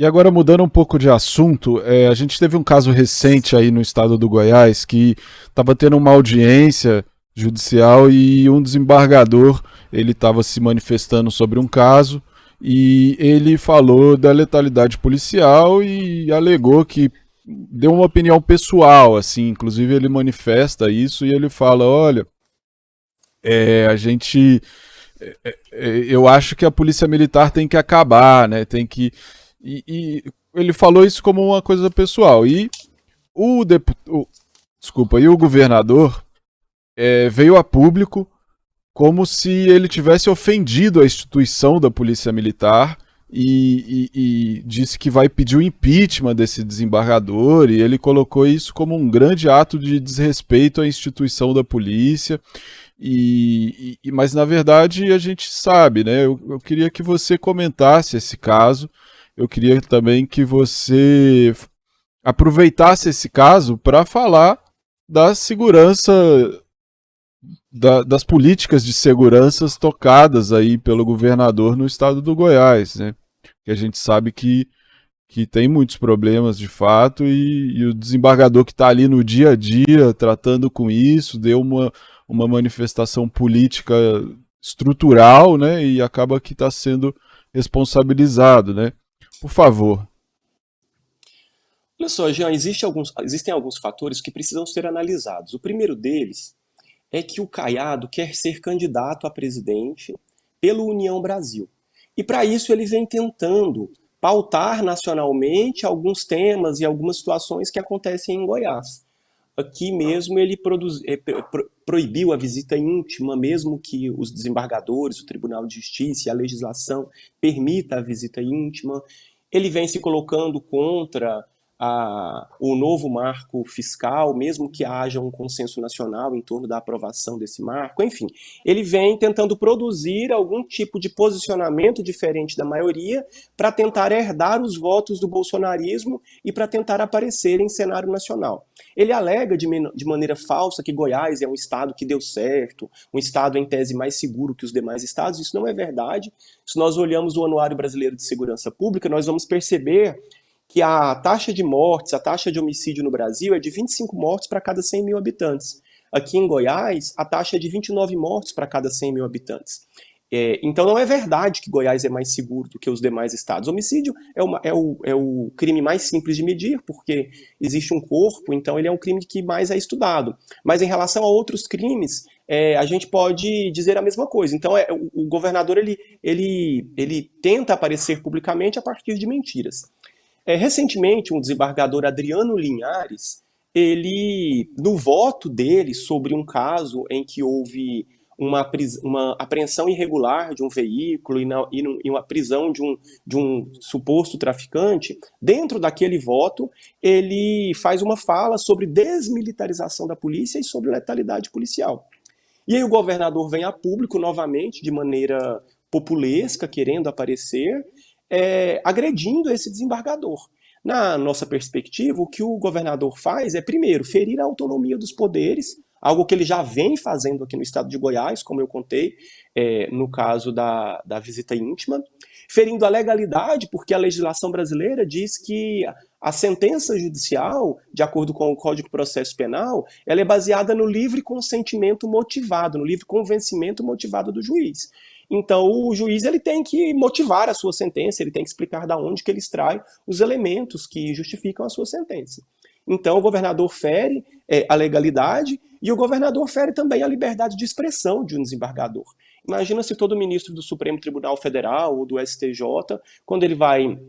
E agora, mudando um pouco de assunto, a gente teve um caso recente aí no estado do Goiás que estava tendo uma audiência judicial e um desembargador ele estava se manifestando sobre um caso e ele falou da letalidade policial e alegou que deu uma opinião pessoal, assim, inclusive ele manifesta isso e ele fala, olha, a gente, eu acho que a polícia militar tem que acabar, né? Tem que e ele falou isso como uma coisa pessoal. E o, depu o desculpa, e o governador veio a público como se ele tivesse ofendido a instituição da polícia militar e disse que vai pedir o impeachment desse desembargador e ele colocou isso como um grande ato de desrespeito à instituição da polícia. Mas na verdade a gente sabe, né? Eu queria que você comentasse esse caso. Eu queria também que você aproveitasse esse caso para falar da segurança, das políticas de segurança tocadas aí pelo governador no estado do Goiás, né? Que a gente sabe que tem muitos problemas de fato e o desembargador que está ali no dia a dia tratando com isso deu uma manifestação política estrutural, né? E acaba que está sendo responsabilizado, né? Por favor. Olha só, Jean, existem alguns fatores que precisam ser analisados. O primeiro deles é que o Caiado quer ser candidato a presidente pelo União Brasil. E para isso ele vem tentando pautar nacionalmente alguns temas e algumas situações que acontecem em Goiás. Aqui mesmo ele proibiu a visita íntima, mesmo que os desembargadores, o Tribunal de Justiça e a legislação permita a visita íntima. Ele vem se colocando contra o novo marco fiscal, mesmo que haja um consenso nacional em torno da aprovação desse marco. Enfim, ele vem tentando produzir algum tipo de posicionamento diferente da maioria para tentar herdar os votos do bolsonarismo e para tentar aparecer em cenário nacional. Ele alega de maneira falsa que Goiás é um estado que deu certo, um estado em tese mais seguro que os demais estados. Isso não é verdade. Se nós olhamos o Anuário Brasileiro de Segurança Pública, nós vamos perceber que a taxa de mortes, a taxa de homicídio no Brasil é de 25 mortes para cada 100 mil habitantes. Aqui em Goiás, a taxa é de 29 mortes para cada 100 mil habitantes. Então não é verdade que Goiás é mais seguro do que os demais estados. O homicídio é o crime mais simples de medir, porque existe um corpo, então ele é um crime que mais é estudado. Mas em relação a outros crimes, a gente pode dizer a mesma coisa. Então o governador ele tenta aparecer publicamente a partir de mentiras. Recentemente, um desembargador, Adriano Linhares, ele, no voto dele sobre um caso em que houve uma apreensão irregular de um veículo e uma prisão de um suposto traficante, dentro daquele voto, ele faz uma fala sobre desmilitarização da polícia e sobre letalidade policial. E aí o governador vem a público novamente, de maneira populesca, querendo aparecer, agredindo esse desembargador. Na nossa perspectiva, o que o governador faz é, primeiro, ferir a autonomia dos poderes, algo que ele já vem fazendo aqui no estado de Goiás, como eu contei, no caso da visita íntima, ferindo a legalidade, porque a legislação brasileira diz que a sentença judicial, de acordo com o Código de Processo Penal, ela é baseada no livre consentimento motivado, no livre convencimento motivado do juiz. Então, o juiz ele tem que motivar a sua sentença, ele tem que explicar de onde que ele extrai os elementos que justificam a sua sentença. Então, o governador fere a legalidade e o governador fere também a liberdade de expressão de um desembargador. Imagina se todo ministro do Supremo Tribunal Federal ou do STJ, quando ele vai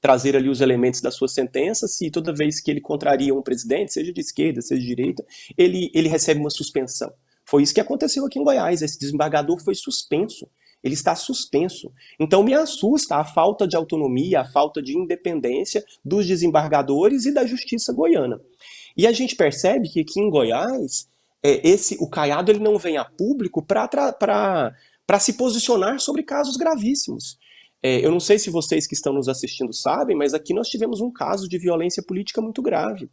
trazer ali os elementos da sua sentença, se toda vez que ele contraria um presidente, seja de esquerda, seja de direita, ele recebe uma suspensão. Foi isso que aconteceu aqui em Goiás. Esse desembargador foi suspenso. Ele está suspenso. Então me assusta a falta de autonomia, a falta de independência dos desembargadores e da justiça goiana. E a gente percebe que aqui em Goiás, o Caiado ele não vem a público para se posicionar sobre casos gravíssimos. Eu não sei se vocês que estão nos assistindo sabem, mas aqui nós tivemos um caso de violência política muito grave.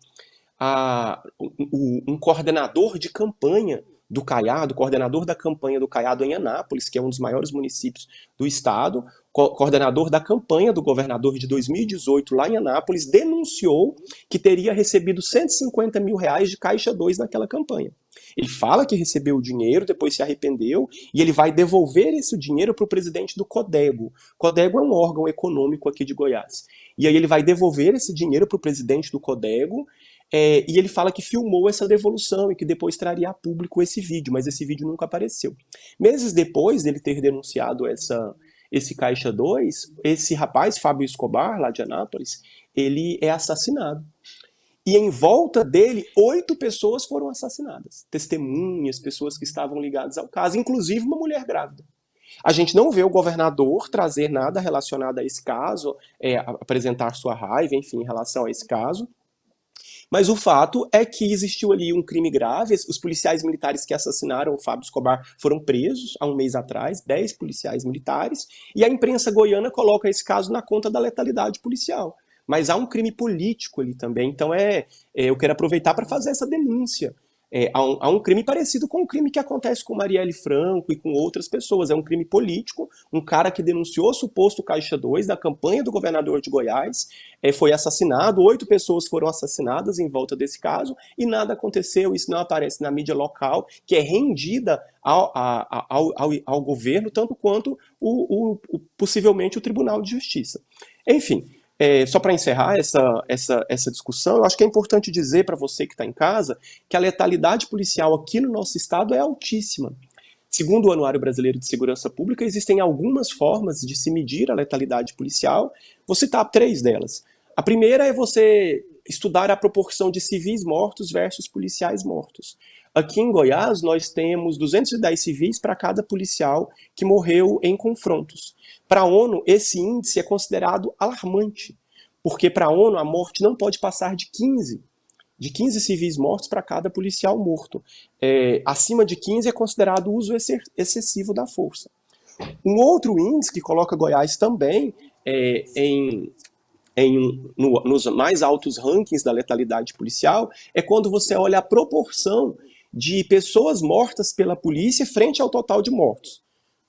Um coordenador de campanha do Caiado, coordenador da campanha do Caiado em Anápolis, que é um dos maiores municípios do estado, coordenador da campanha do governador de 2018 lá em Anápolis, denunciou que teria recebido R$ 150 mil de Caixa 2 naquela campanha. Ele fala que recebeu o dinheiro, depois se arrependeu, e ele vai devolver esse dinheiro para o presidente do Codego. Codego é um órgão econômico aqui de Goiás. E aí ele vai devolver esse dinheiro para o presidente do Codego, e ele fala que filmou essa devolução e que depois traria a público esse vídeo, mas esse vídeo nunca apareceu. Meses depois dele ter denunciado esse Caixa 2, esse rapaz, Fábio Escobar, lá de Anápolis, ele é assassinado. E em volta dele, 8 pessoas foram assassinadas. Testemunhas, pessoas que estavam ligadas ao caso, inclusive uma mulher grávida. A gente não vê o governador trazer nada relacionado a esse caso, apresentar sua raiva, enfim, em relação a esse caso. Mas o fato é que existiu ali um crime grave. Os policiais militares que assassinaram o Fábio Escobar foram presos há um mês atrás, 10 policiais militares, e a imprensa goiana coloca esse caso na conta da letalidade policial. Mas há um crime político ali também, então eu quero aproveitar para fazer essa denúncia. Há um crime parecido com o crime que acontece com Marielle Franco e com outras pessoas. É um crime político, um cara que denunciou o suposto Caixa 2 da campanha do governador de Goiás, foi assassinado, 8 pessoas foram assassinadas em volta desse caso, e nada aconteceu, isso não aparece na mídia local, que é rendida ao governo, tanto quanto possivelmente o Tribunal de Justiça. Enfim, só para encerrar essa discussão, eu acho que é importante dizer para você que está em casa que a letalidade policial aqui no nosso estado é altíssima. Segundo o Anuário Brasileiro de Segurança Pública, existem algumas formas de se medir a letalidade policial. Vou citar 3 delas. A primeira é você estudar a proporção de civis mortos versus policiais mortos. Aqui em Goiás, nós temos 210 civis para cada policial que morreu em confrontos. Para a ONU, esse índice é considerado alarmante, porque para a ONU a morte não pode passar de 15 civis mortos para cada policial morto. Acima de 15 é considerado uso excessivo da força. Um outro índice que coloca Goiás também nos mais altos rankings da letalidade policial é quando você olha a proporção de pessoas mortas pela polícia frente ao total de mortos.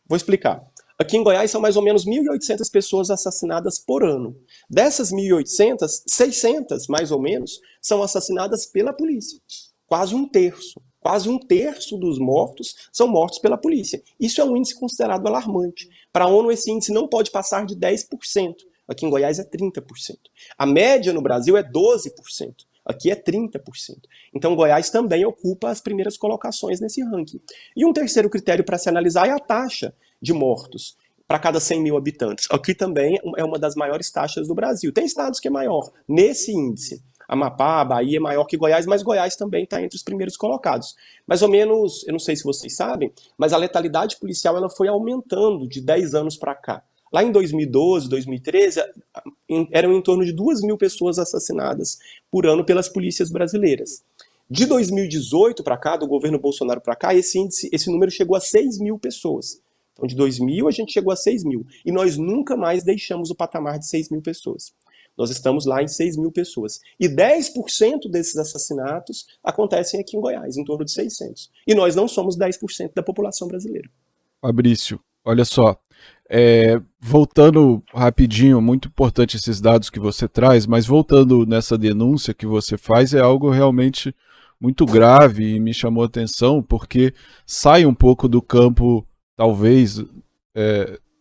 Vou explicar. Aqui em Goiás são mais ou menos 1.800 pessoas assassinadas por ano. Dessas 1.800, 600 mais ou menos, são assassinadas pela polícia. Quase um terço. Quase um terço dos mortos são mortos pela polícia. Isso é um índice considerado alarmante. Para a ONU, esse índice não pode passar de 10%. Aqui em Goiás é 30%. A média no Brasil é 12%. Aqui é 30%. Então Goiás também ocupa as primeiras colocações nesse ranking. E um terceiro critério para se analisar é a taxa de mortos para cada 100 mil habitantes. Aqui também é uma das maiores taxas do Brasil. Tem estados que é maior nesse índice. Amapá, Bahia é maior que Goiás, mas Goiás também está entre os primeiros colocados. Mais ou menos, eu não sei se vocês sabem, mas a letalidade policial ela foi aumentando de 10 anos para cá. Lá em 2012, 2013, eram em torno de 2.000 pessoas assassinadas por ano pelas polícias brasileiras. De 2018 para cá, do governo Bolsonaro para cá, esse número chegou a 6.000 pessoas. Então, de 2.000 a gente chegou a 6.000. E nós nunca mais deixamos o patamar de 6.000 pessoas. Nós estamos lá em 6.000 pessoas. E 10% desses assassinatos acontecem aqui em Goiás, em torno de 600. E nós não somos 10% da população brasileira. Fabrício, olha só. Voltando rapidinho, muito importante esses dados que você traz, mas voltando nessa denúncia que você faz, é algo realmente muito grave e me chamou a atenção, porque sai um pouco do campo, talvez,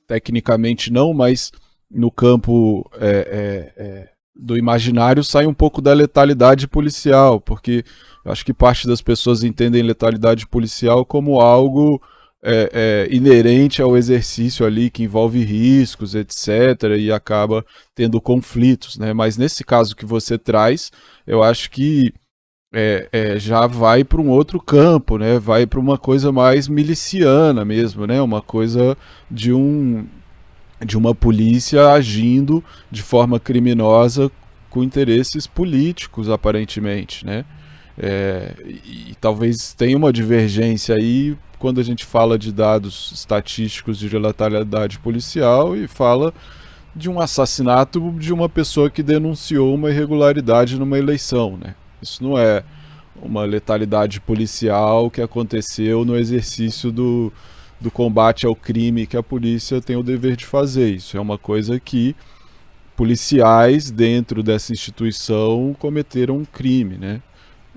tecnicamente não, mas no campo do imaginário sai um pouco da letalidade policial, porque eu acho que parte das pessoas entendem letalidade policial como algo inerente ao exercício ali, que envolve riscos, etc., e acaba tendo conflitos, né? Mas nesse caso que você traz, eu acho que já vai para um outro campo, né? Vai para uma coisa mais miliciana mesmo, né? Uma coisa de uma polícia agindo de forma criminosa com interesses políticos, aparentemente, né? E talvez tenha uma divergência aí quando a gente fala de dados estatísticos de letalidade policial e fala de um assassinato de uma pessoa que denunciou uma irregularidade numa eleição, né? Isso não é uma letalidade policial que aconteceu no exercício do combate ao crime que a polícia tem o dever de fazer. Isso é uma coisa que policiais dentro dessa instituição cometeram um crime, né?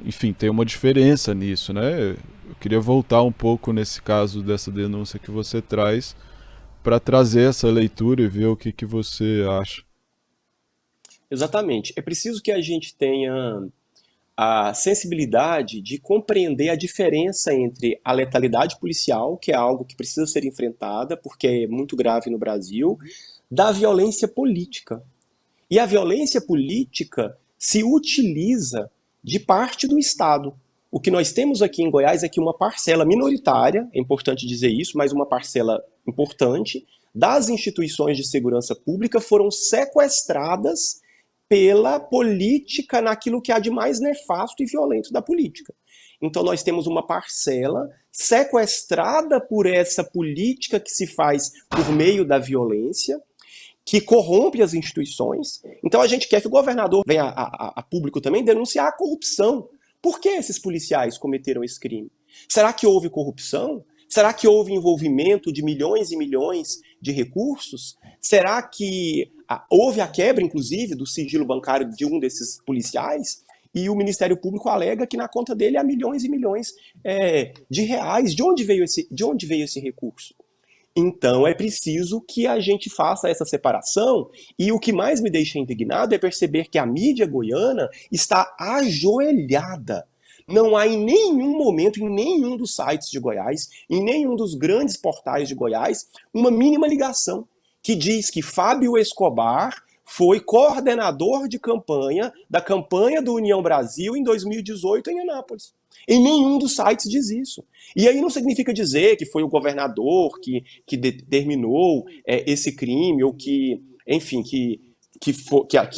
Enfim, tem uma diferença nisso, né? Eu queria voltar um pouco nesse caso dessa denúncia que você traz para trazer essa leitura e ver o que você acha. Exatamente. É preciso que a gente tenha a sensibilidade de compreender a diferença entre a letalidade policial, que é algo que precisa ser enfrentada, porque é muito grave no Brasil, da violência política. E a violência política se utiliza de parte do Estado. O que nós temos aqui em Goiás é que uma parcela minoritária, é importante dizer isso, mas uma parcela importante, das instituições de segurança pública foram sequestradas pela política naquilo que há de mais nefasto e violento da política. Então nós temos uma parcela sequestrada por essa política que se faz por meio da violência, que corrompe as instituições. Então a gente quer que o governador venha a público também denunciar a corrupção. Por que esses policiais cometeram esse crime? Será que houve corrupção? Será que houve envolvimento de milhões e milhões de recursos? Será que houve a quebra, inclusive, do sigilo bancário de um desses policiais? E o Ministério Público alega que na conta dele há milhões e milhões de reais. De onde veio esse recurso? Então é preciso que a gente faça essa separação, e o que mais me deixa indignado é perceber que a mídia goiana está ajoelhada. Não há em nenhum momento, em nenhum dos sites de Goiás, em nenhum dos grandes portais de Goiás, uma mínima ligação que diz que Fábio Escobar foi coordenador de campanha da campanha do União Brasil em 2018 em Anápolis. Em nenhum dos sites diz isso. E aí não significa dizer que foi o governador que determinou esse crime, ou que, enfim, que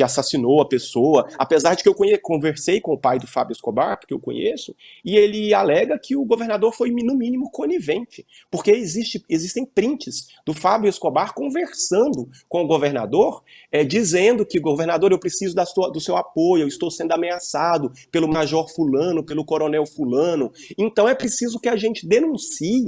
assassinou a pessoa, apesar de que eu conversei com o pai do Fábio Escobar, porque eu conheço, e ele alega que o governador foi, no mínimo, conivente, porque existem prints do Fábio Escobar conversando com o governador, dizendo que, governador, eu preciso do seu apoio, eu estou sendo ameaçado pelo major fulano, pelo coronel fulano. Então é preciso que a gente denuncie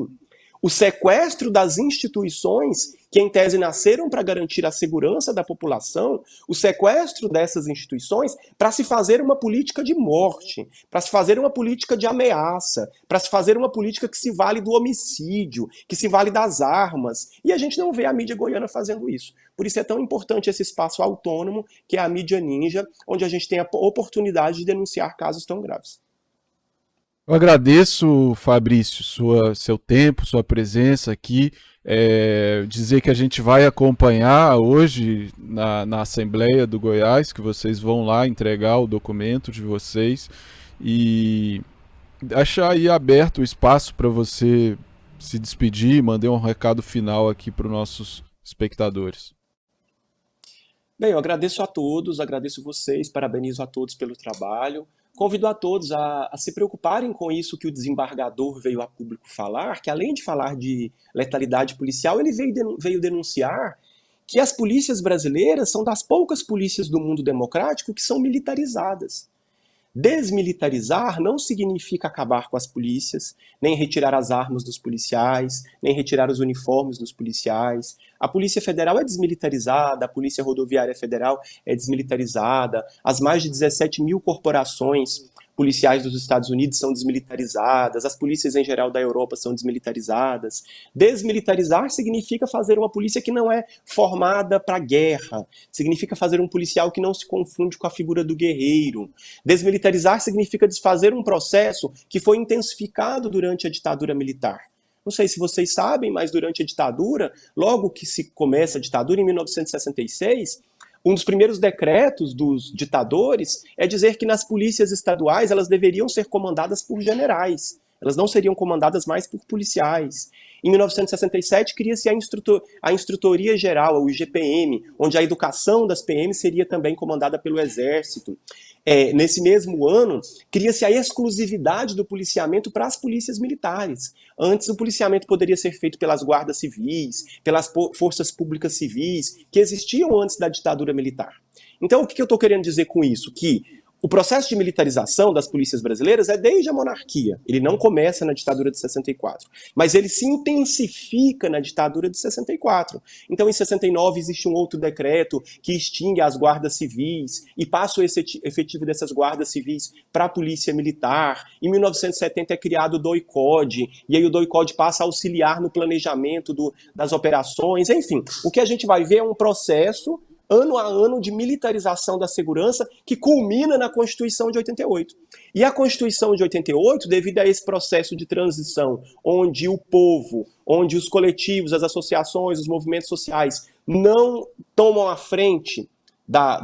o sequestro das instituições que, em tese, nasceram para garantir a segurança da população, o sequestro dessas instituições para se fazer uma política de morte, para se fazer uma política de ameaça, para se fazer uma política que se vale do homicídio, que se vale das armas. E a gente não vê a mídia goiana fazendo isso. Por isso é tão importante esse espaço autônomo, que é a mídia ninja, onde a gente tem a oportunidade de denunciar casos tão graves. Eu agradeço, Fabrício, seu tempo, sua presença aqui. Dizer que a gente vai acompanhar hoje na Assembleia do Goiás, que vocês vão lá entregar o documento de vocês e deixar aí aberto o espaço para você se despedir, mandar um recado final aqui para os nossos espectadores. Bem, eu agradeço a todos, agradeço vocês, parabenizo a todos pelo trabalho. Convido a todos a se preocuparem com isso que o desembargador veio a público falar, que além de falar de letalidade policial, ele veio denunciar que as polícias brasileiras são das poucas polícias do mundo democrático que são militarizadas. Desmilitarizar não significa acabar com as polícias, nem retirar as armas dos policiais, nem retirar os uniformes dos policiais. A Polícia Federal é desmilitarizada, a Polícia Rodoviária Federal é desmilitarizada, as mais de 17 mil corporações policiais dos Estados Unidos são desmilitarizadas, as polícias em geral da Europa são desmilitarizadas. Desmilitarizar significa fazer uma polícia que não é formada para guerra, significa fazer um policial que não se confunde com a figura do guerreiro. Desmilitarizar significa desfazer um processo que foi intensificado durante a ditadura militar. Não sei se vocês sabem, mas durante a ditadura, logo que se começa a ditadura, em 1966, um dos primeiros decretos dos ditadores é dizer que nas polícias estaduais elas deveriam ser comandadas por generais. Elas não seriam comandadas mais por policiais. Em 1967, cria-se a Instrutoria Geral, o IGPM, onde a educação das PMs seria também comandada pelo Exército. Nesse mesmo ano, cria-se a exclusividade do policiamento para as polícias militares. Antes, o policiamento poderia ser feito pelas guardas civis, pelas forças públicas civis, que existiam antes da ditadura militar. Então, o que eu estou querendo dizer com isso? Que O processo de militarização das polícias brasileiras é desde a monarquia. Ele não começa na ditadura de 64, mas ele se intensifica na ditadura de 64. Então, em 69, existe um outro decreto que extingue as guardas civis e passa o efetivo dessas guardas civis para a polícia militar. Em 1970 é criado o DOI-CODE, e aí o DOI-CODE passa a auxiliar no planejamento das operações. Enfim, o que a gente vai ver é um processo ano a ano de militarização da segurança que culmina na Constituição de 88. E a Constituição de 88, devido a esse processo de transição, onde o povo, onde os coletivos, as associações, os movimentos sociais não tomam a frente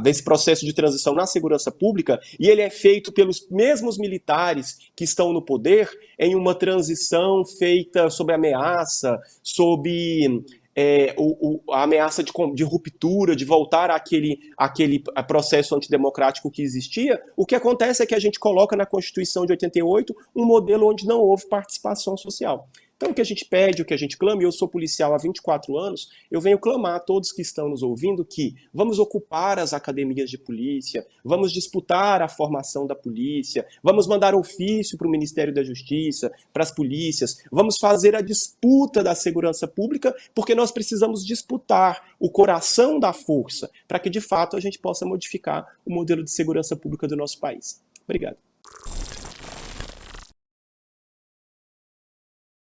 desse processo de transição na segurança pública, e ele é feito pelos mesmos militares que estão no poder, em uma transição feita sob ameaça, sob a ameaça de ruptura, de voltar àquele processo antidemocrático que existia. O que acontece é que a gente coloca na Constituição de 88 um modelo onde não houve participação social. Então, o que a gente pede, o que a gente clama, e eu sou policial há 24 anos, eu venho clamar a todos que estão nos ouvindo que vamos ocupar as academias de polícia, vamos disputar a formação da polícia, vamos mandar ofício para o Ministério da Justiça, para as polícias, vamos fazer a disputa da segurança pública, porque nós precisamos disputar o coração da força, para que, de fato, a gente possa modificar o modelo de segurança pública do nosso país. Obrigado.